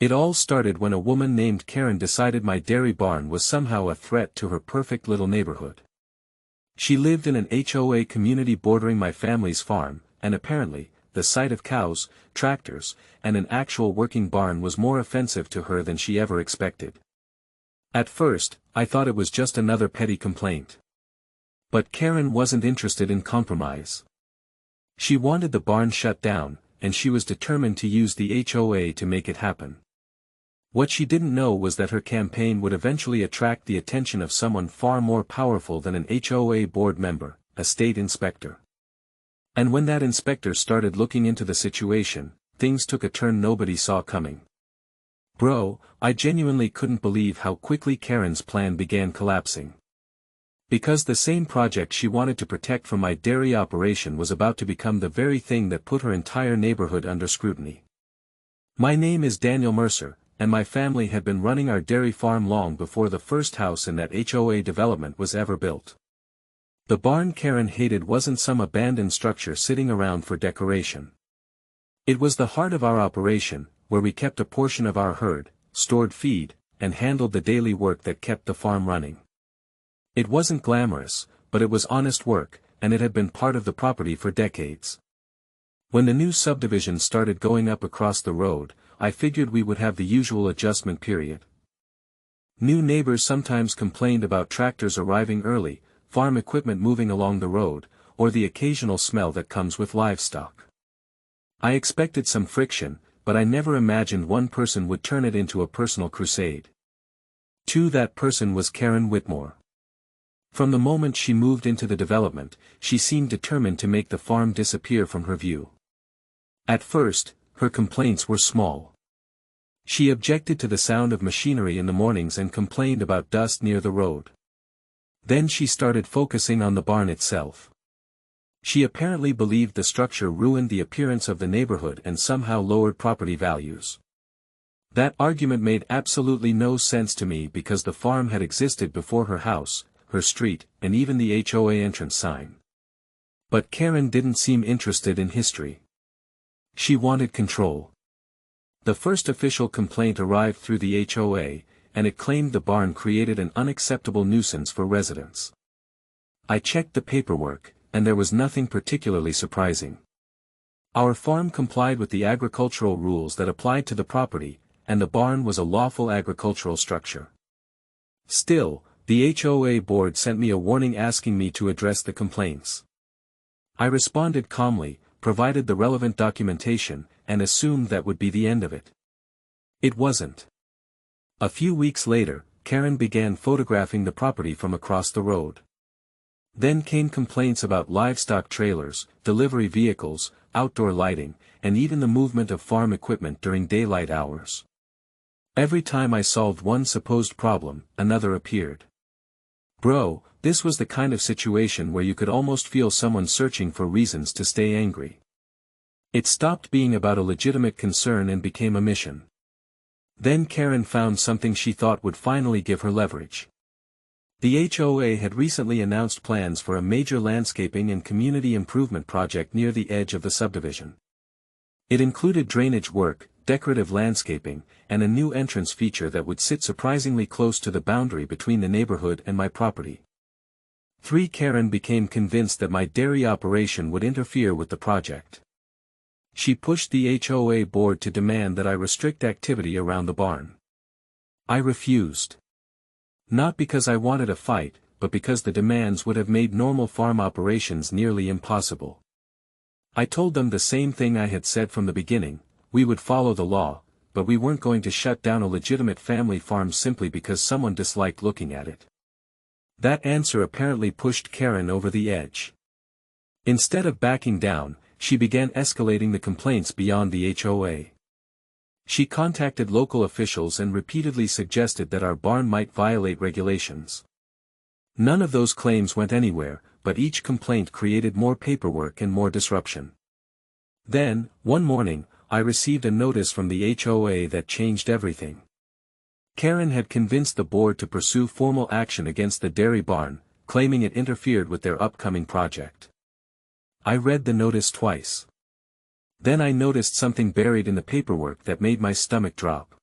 It all started when a woman named Karen decided my dairy barn was somehow a threat to her perfect little neighborhood. She lived in an HOA community bordering my family's farm, and apparently, the sight of cows, tractors, and an actual working barn was more offensive to her than she ever expected. At first, I thought it was just another petty complaint. But Karen wasn't interested in compromise. She wanted the barn shut down, and she was determined to use the HOA to make it happen. What she didn't know was that her campaign would eventually attract the attention of someone far more powerful than an HOA board member, a state inspector. And when that inspector started looking into the situation, things took a turn nobody saw coming. Bro, I genuinely couldn't believe how quickly Karen's plan began collapsing. Because the same project she wanted to protect from my dairy operation was about to become the very thing that put her entire neighborhood under scrutiny. My name is Daniel Mercer, and my family had been running our dairy farm long before the first house in that HOA development was ever built. The barn Karen hated wasn't some abandoned structure sitting around for decoration. It was the heart of our operation, where we kept a portion of our herd, stored feed, and handled the daily work that kept the farm running. It wasn't glamorous, but it was honest work, and it had been part of the property for decades. When the new subdivision started going up across the road, I figured we would have the usual adjustment period. New neighbors sometimes complained about tractors arriving early, farm equipment moving along the road, or the occasional smell that comes with livestock. I expected some friction, but I never imagined one person would turn it into a personal crusade. That person was Karen Whitmore. From the moment she moved into the development, she seemed determined to make the farm disappear from her view. At first, her complaints were small. She objected to the sound of machinery in the mornings and complained about dust near the road. Then she started focusing on the barn itself. She apparently believed the structure ruined the appearance of the neighborhood and somehow lowered property values. That argument made absolutely no sense to me because the farm had existed before her house, her street, and even the HOA entrance sign. But Karen didn't seem interested in history. She wanted control. The first official complaint arrived through the HOA, and it claimed the barn created an unacceptable nuisance for residents. I checked the paperwork, and there was nothing particularly surprising. Our farm complied with the agricultural rules that applied to the property, and the barn was a lawful agricultural structure. Still, the HOA board sent me a warning asking me to address the complaints. I responded calmly, provided the relevant documentation, and assumed that would be the end of it. It wasn't. A few weeks later, Karen began photographing the property from across the road. Then came complaints about livestock trailers, delivery vehicles, outdoor lighting, and even the movement of farm equipment during daylight hours. Every time I solved one supposed problem, another appeared. Bro, this was the kind of situation where you could almost feel someone searching for reasons to stay angry. It stopped being about a legitimate concern and became a mission. Then Karen found something she thought would finally give her leverage. The HOA had recently announced plans for a major landscaping and community improvement project near the edge of the subdivision. It included drainage work, decorative landscaping, and a new entrance feature that would sit surprisingly close to the boundary between the neighborhood and my property. Karen became convinced that my dairy operation would interfere with the project. She pushed the HOA board to demand that I restrict activity around the barn. I refused. Not because I wanted a fight, but because the demands would have made normal farm operations nearly impossible. I told them the same thing I had said from the beginning: we would follow the law, but we weren't going to shut down a legitimate family farm simply because someone disliked looking at it. That answer apparently pushed Karen over the edge. Instead of backing down, she began escalating the complaints beyond the HOA. She contacted local officials and repeatedly suggested that our barn might violate regulations. None of those claims went anywhere, but each complaint created more paperwork and more disruption. Then, one morning, I received a notice from the HOA that changed everything. Karen had convinced the board to pursue formal action against the dairy barn, claiming it interfered with their upcoming project. I read the notice twice. Then I noticed something buried in the paperwork that made my stomach drop.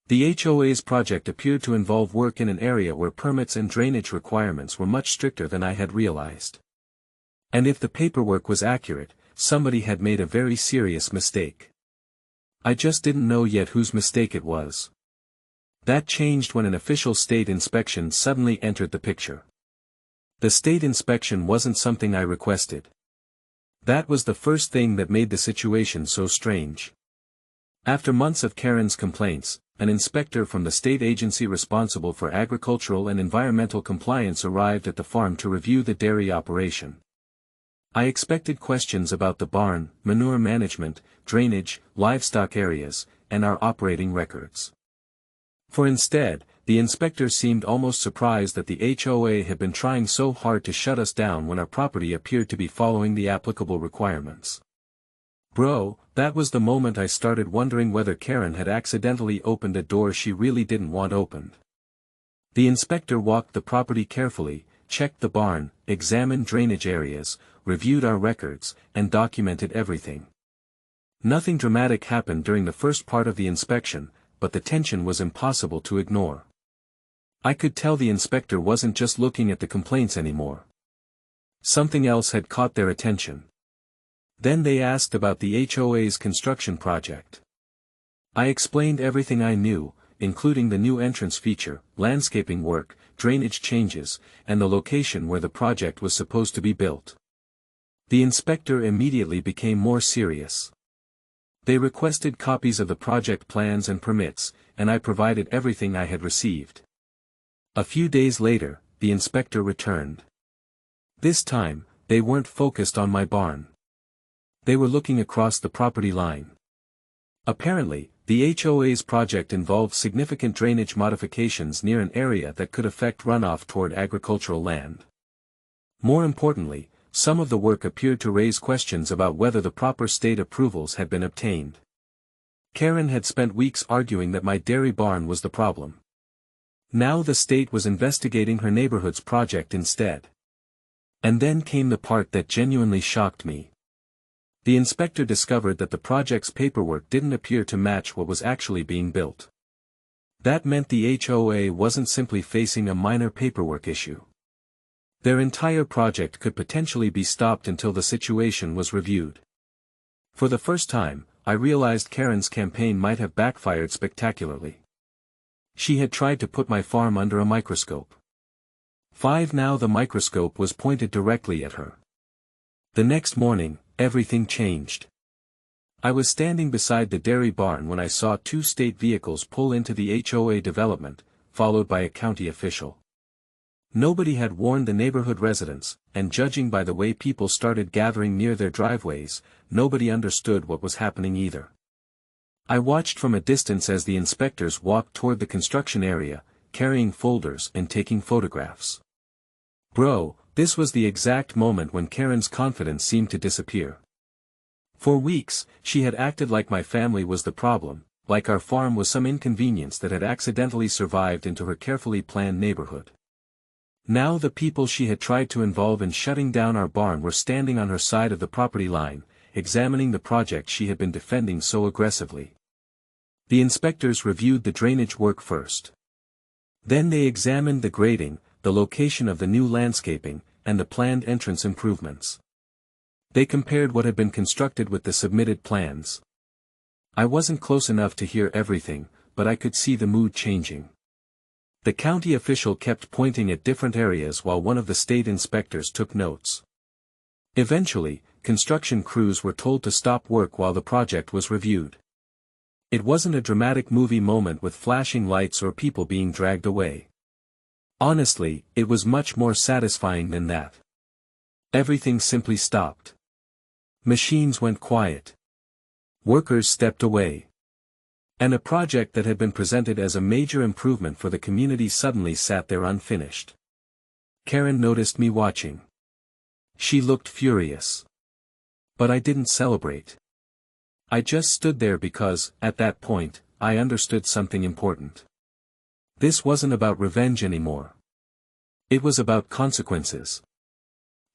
The HOA's project appeared to involve work in an area where permits and drainage requirements were much stricter than I had realized. And if the paperwork was accurate, somebody had made a very serious mistake. I just didn't know yet whose mistake it was. That changed when an official state inspection suddenly entered the picture. The state inspection wasn't something I requested. That was the first thing that made the situation so strange. After months of Karen's complaints, an inspector from the state agency responsible for agricultural and environmental compliance arrived at the farm to review the dairy operation. I expected questions about the barn, manure management, drainage, livestock areas, and our operating records. For instead, the inspector seemed almost surprised that the HOA had been trying so hard to shut us down when our property appeared to be following the applicable requirements. Bro, that was the moment I started wondering whether Karen had accidentally opened a door she really didn't want opened. The inspector walked the property carefully, checked the barn, examined drainage areas, reviewed our records, and documented everything. Nothing dramatic happened during the first part of the inspection, but the tension was impossible to ignore. I could tell the inspector wasn't just looking at the complaints anymore. Something else had caught their attention. Then they asked about the HOA's construction project. I explained everything I knew, including the new entrance feature, landscaping work, drainage changes, and the location where the project was supposed to be built. The inspector immediately became more serious. They requested copies of the project plans and permits, and I provided everything I had received. A few days later, the inspector returned. This time, they weren't focused on my barn. They were looking across the property line. Apparently, the HOA's project involved significant drainage modifications near an area that could affect runoff toward agricultural land. More importantly, some of the work appeared to raise questions about whether the proper state approvals had been obtained. Karen had spent weeks arguing that my dairy barn was the problem. Now the state was investigating her neighborhood's project instead. And then came the part that genuinely shocked me. The inspector discovered that the project's paperwork didn't appear to match what was actually being built. That meant the HOA wasn't simply facing a minor paperwork issue. Their entire project could potentially be stopped until the situation was reviewed. For the first time, I realized Karen's campaign might have backfired spectacularly. She had tried to put my farm under a microscope. Now the microscope was pointed directly at her. The next morning, everything changed. I was standing beside the dairy barn when I saw two state vehicles pull into the HOA development, followed by a county official. Nobody had warned the neighborhood residents, and judging by the way people started gathering near their driveways, nobody understood what was happening either. I watched from a distance as the inspectors walked toward the construction area, carrying folders and taking photographs. Bro, this was the exact moment when Karen's confidence seemed to disappear. For weeks, she had acted like my family was the problem, like our farm was some inconvenience that had accidentally survived into her carefully planned neighborhood. Now the people she had tried to involve in shutting down our barn were standing on her side of the property line, examining the project she had been defending so aggressively. The inspectors reviewed the drainage work first. Then they examined the grading, the location of the new landscaping, and the planned entrance improvements. They compared what had been constructed with the submitted plans. I wasn't close enough to hear everything, but I could see the mood changing. The county official kept pointing at different areas while one of the state inspectors took notes. Eventually, construction crews were told to stop work while the project was reviewed. It wasn't a dramatic movie moment with flashing lights or people being dragged away. Honestly, it was much more satisfying than that. Everything simply stopped. Machines went quiet. Workers stepped away. And a project that had been presented as a major improvement for the community suddenly sat there unfinished. Karen noticed me watching. She looked furious. But I didn't celebrate. I just stood there because, at that point, I understood something important. This wasn't about revenge anymore. It was about consequences.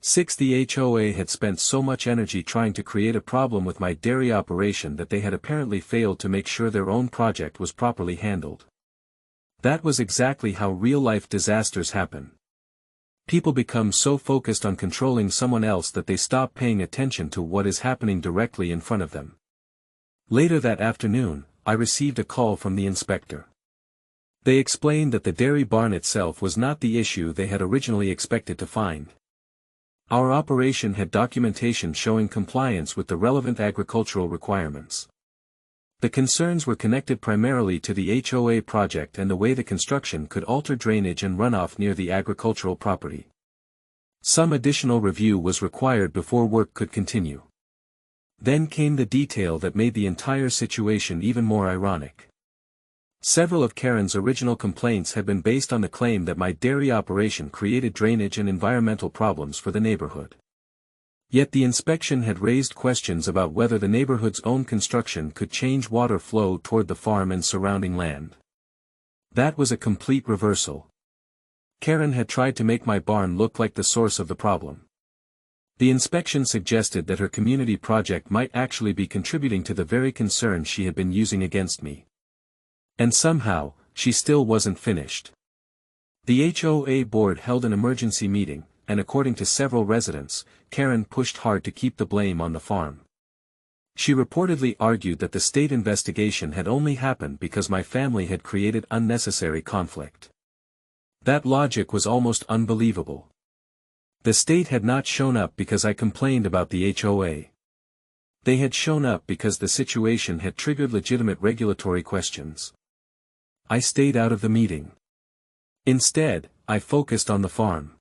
6. The HOA had spent so much energy trying to create a problem with my dairy operation that they had apparently failed to make sure their own project was properly handled. That was exactly how real-life disasters happen. People become so focused on controlling someone else that they stop paying attention to what is happening directly in front of them. Later that afternoon, I received a call from the inspector. They explained that the dairy barn itself was not the issue they had originally expected to find. Our operation had documentation showing compliance with the relevant agricultural requirements. The concerns were connected primarily to the HOA project and the way the construction could alter drainage and runoff near the agricultural property. Some additional review was required before work could continue. Then came the detail that made the entire situation even more ironic. Several of Karen's original complaints had been based on the claim that my dairy operation created drainage and environmental problems for the neighborhood. Yet the inspection had raised questions about whether the neighborhood's own construction could change water flow toward the farm and surrounding land. That was a complete reversal. Karen had tried to make my barn look like the source of the problem. The inspection suggested that her community project might actually be contributing to the very concern she had been using against me. And somehow, she still wasn't finished. The HOA board held an emergency meeting, and according to several residents, Karen pushed hard to keep the blame on the farm. She reportedly argued that the state investigation had only happened because my family had created unnecessary conflict. That logic was almost unbelievable. The state had not shown up because I complained about the HOA. They had shown up because the situation had triggered legitimate regulatory questions. I stayed out of the meeting. Instead, I focused on the farm.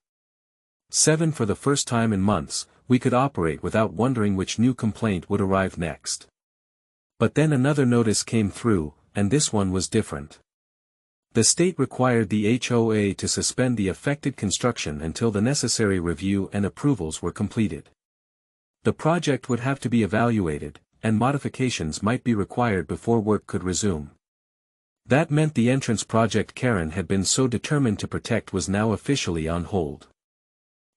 7. For the first time in months, we could operate without wondering which new complaint would arrive next. But then another notice came through, and this one was different. The state required the HOA to suspend the affected construction until the necessary review and approvals were completed. The project would have to be evaluated, and modifications might be required before work could resume. That meant the entrance project Karen had been so determined to protect was now officially on hold.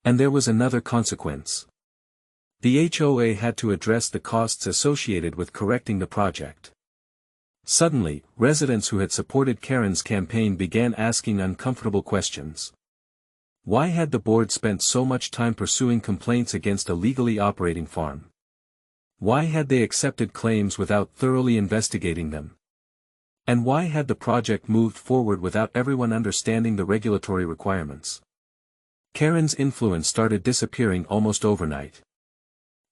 And there was another consequence. The HOA had to address the costs associated with correcting the project. Suddenly, residents who had supported Karen's campaign began asking uncomfortable questions. Why had the board spent so much time pursuing complaints against a legally operating farm? Why had they accepted claims without thoroughly investigating them? And why had the project moved forward without everyone understanding the regulatory requirements? Karen's influence started disappearing almost overnight.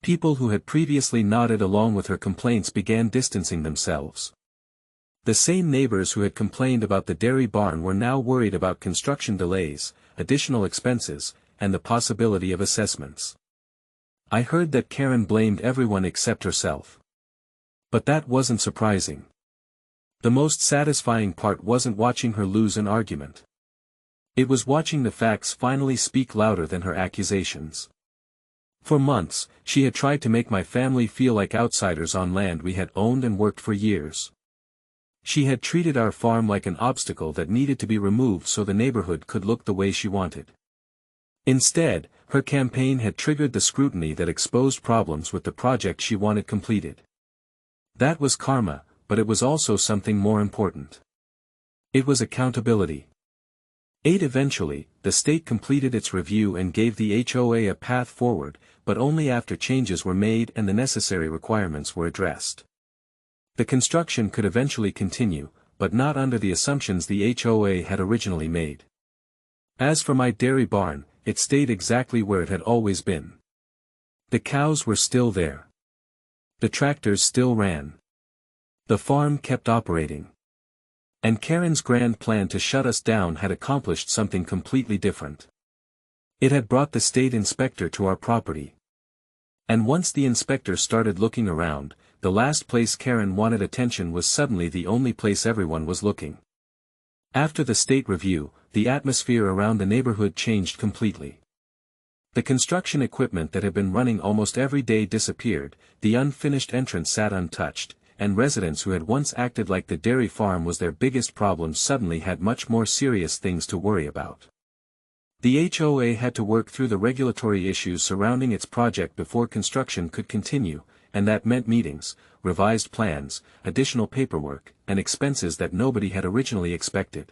People who had previously nodded along with her complaints began distancing themselves. The same neighbors who had complained about the dairy barn were now worried about construction delays, additional expenses, and the possibility of assessments. I heard that Karen blamed everyone except herself. But that wasn't surprising. The most satisfying part wasn't watching her lose an argument. It was watching the facts finally speak louder than her accusations. For months, she had tried to make my family feel like outsiders on land we had owned and worked for years. She had treated our farm like an obstacle that needed to be removed so the neighborhood could look the way she wanted. Instead, her campaign had triggered the scrutiny that exposed problems with the project she wanted completed. That was karma, but it was also something more important. It was accountability. 8. Eventually, the state completed its review and gave the HOA a path forward, but only after changes were made and the necessary requirements were addressed. The construction could eventually continue, but not under the assumptions the HOA had originally made. As for my dairy barn, it stayed exactly where it had always been. The cows were still there. The tractors still ran. The farm kept operating. And Karen's grand plan to shut us down had accomplished something completely different. It had brought the state inspector to our property. And once the inspector started looking around, the last place Karen wanted attention was suddenly the only place everyone was looking. After the state review, the atmosphere around the neighborhood changed completely. The construction equipment that had been running almost every day disappeared, the unfinished entrance sat untouched, and residents who had once acted like the dairy farm was their biggest problem suddenly had much more serious things to worry about. The HOA had to work through the regulatory issues surrounding its project before construction could continue, and that meant meetings, revised plans, additional paperwork, and expenses that nobody had originally expected.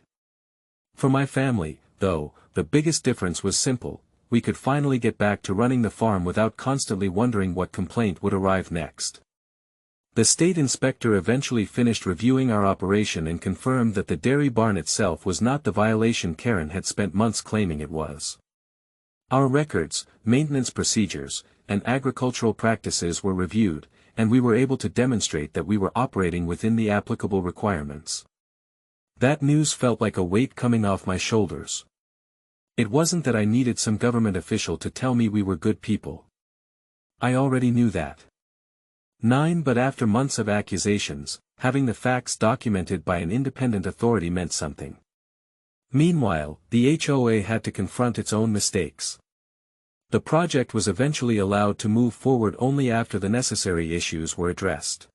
For my family, though, the biggest difference was simple: we could finally get back to running the farm without constantly wondering what complaint would arrive next. The state inspector eventually finished reviewing our operation and confirmed that the dairy barn itself was not the violation Karen had spent months claiming it was. Our records, maintenance procedures, and agricultural practices were reviewed, and we were able to demonstrate that we were operating within the applicable requirements. That news felt like a weight coming off my shoulders. It wasn't that I needed some government official to tell me we were good people. I already knew that. But after months of accusations, having the facts documented by an independent authority meant something. Meanwhile, the HOA had to confront its own mistakes. The project was eventually allowed to move forward only after the necessary issues were addressed.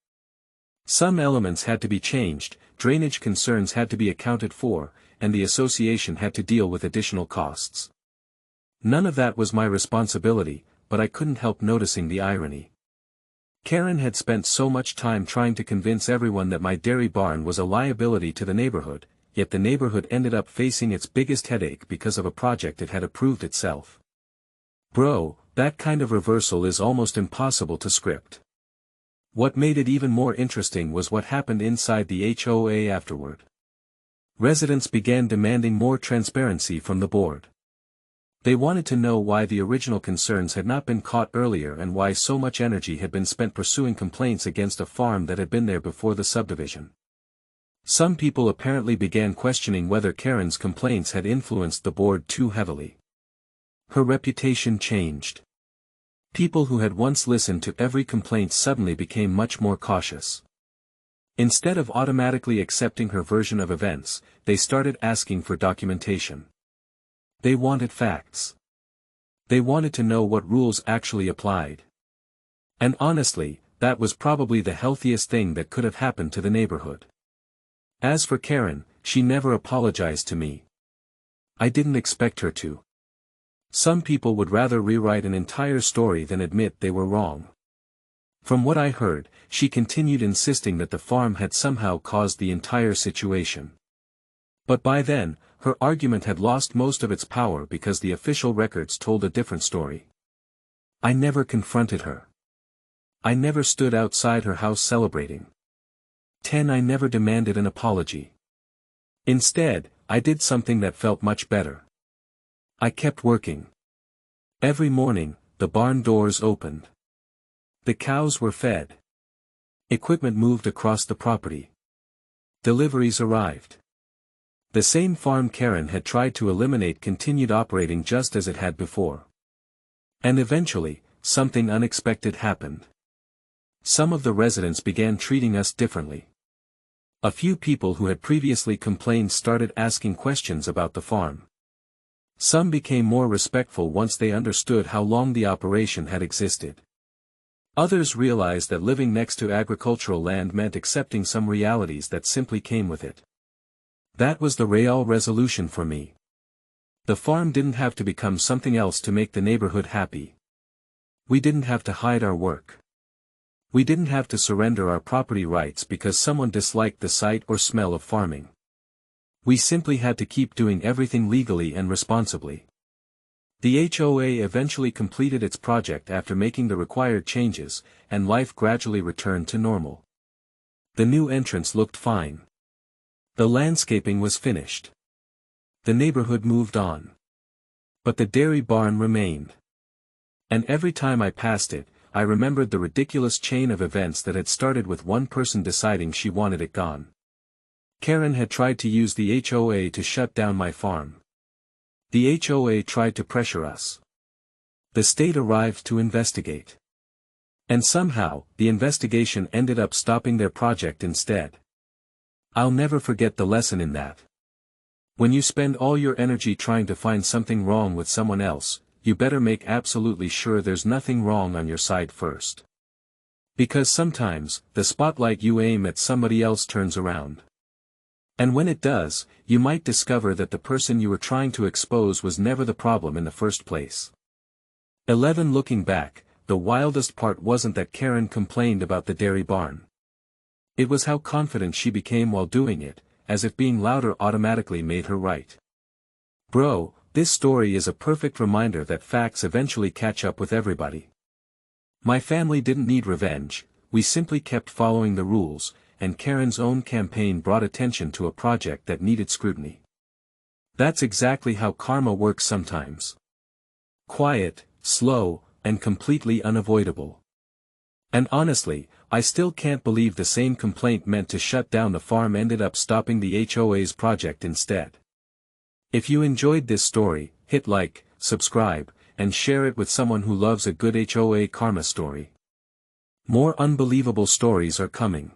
Some elements had to be changed, drainage concerns had to be accounted for, and the association had to deal with additional costs. None of that was my responsibility, but I couldn't help noticing the irony. Karen had spent so much time trying to convince everyone that my dairy barn was a liability to the neighborhood, yet the neighborhood ended up facing its biggest headache because of a project it had approved itself. Bro, that kind of reversal is almost impossible to script. What made it even more interesting was what happened inside the HOA afterward. Residents began demanding more transparency from the board. They wanted to know why the original concerns had not been caught earlier and why so much energy had been spent pursuing complaints against a farm that had been there before the subdivision. Some people apparently began questioning whether Karen's complaints had influenced the board too heavily. Her reputation changed. People who had once listened to every complaint suddenly became much more cautious. Instead of automatically accepting her version of events, they started asking for documentation. They wanted facts. They wanted to know what rules actually applied. And honestly, that was probably the healthiest thing that could have happened to the neighborhood. As for Karen, she never apologized to me. I didn't expect her to. Some people would rather rewrite an entire story than admit they were wrong. From what I heard, she continued insisting that the farm had somehow caused the entire situation. But by then, her argument had lost most of its power because the official records told a different story. I never confronted her. I never stood outside her house celebrating. I never demanded an apology. Instead, I did something that felt much better. I kept working. Every morning, the barn doors opened. The cows were fed. Equipment moved across the property. Deliveries arrived. The same farm Karen had tried to eliminate continued operating just as it had before. And eventually, something unexpected happened. Some of the residents began treating us differently. A few people who had previously complained started asking questions about the farm. Some became more respectful once they understood how long the operation had existed. Others realized that living next to agricultural land meant accepting some realities that simply came with it. That was the real resolution for me. The farm didn't have to become something else to make the neighborhood happy. We didn't have to hide our work. We didn't have to surrender our property rights because someone disliked the sight or smell of farming. We simply had to keep doing everything legally and responsibly. The HOA eventually completed its project after making the required changes, and life gradually returned to normal. The new entrance looked fine. The landscaping was finished. The neighborhood moved on. But the dairy barn remained. And every time I passed it, I remembered the ridiculous chain of events that had started with one person deciding she wanted it gone. Karen had tried to use the HOA to shut down my farm. The HOA tried to pressure us. The state arrived to investigate. And somehow, the investigation ended up stopping their project instead. I'll never forget the lesson in that. When you spend all your energy trying to find something wrong with someone else, you better make absolutely sure there's nothing wrong on your side first. Because sometimes, the spotlight you aim at somebody else turns around. And when it does, you might discover that the person you were trying to expose was never the problem in the first place. 11. Looking back, the wildest part wasn't that Karen complained about the dairy barn. It was how confident she became while doing it, as if being louder automatically made her right. Bro, this story is a perfect reminder that facts eventually catch up with everybody. My family didn't need revenge, we simply kept following the rules, and Karen's own campaign brought attention to a project that needed scrutiny. That's exactly how karma works sometimes. Quiet, slow, and completely unavoidable. And honestly, I still can't believe the same complaint meant to shut down the farm ended up stopping the HOA's project instead. If you enjoyed this story, hit like, subscribe, and share it with someone who loves a good HOA karma story. More unbelievable stories are coming.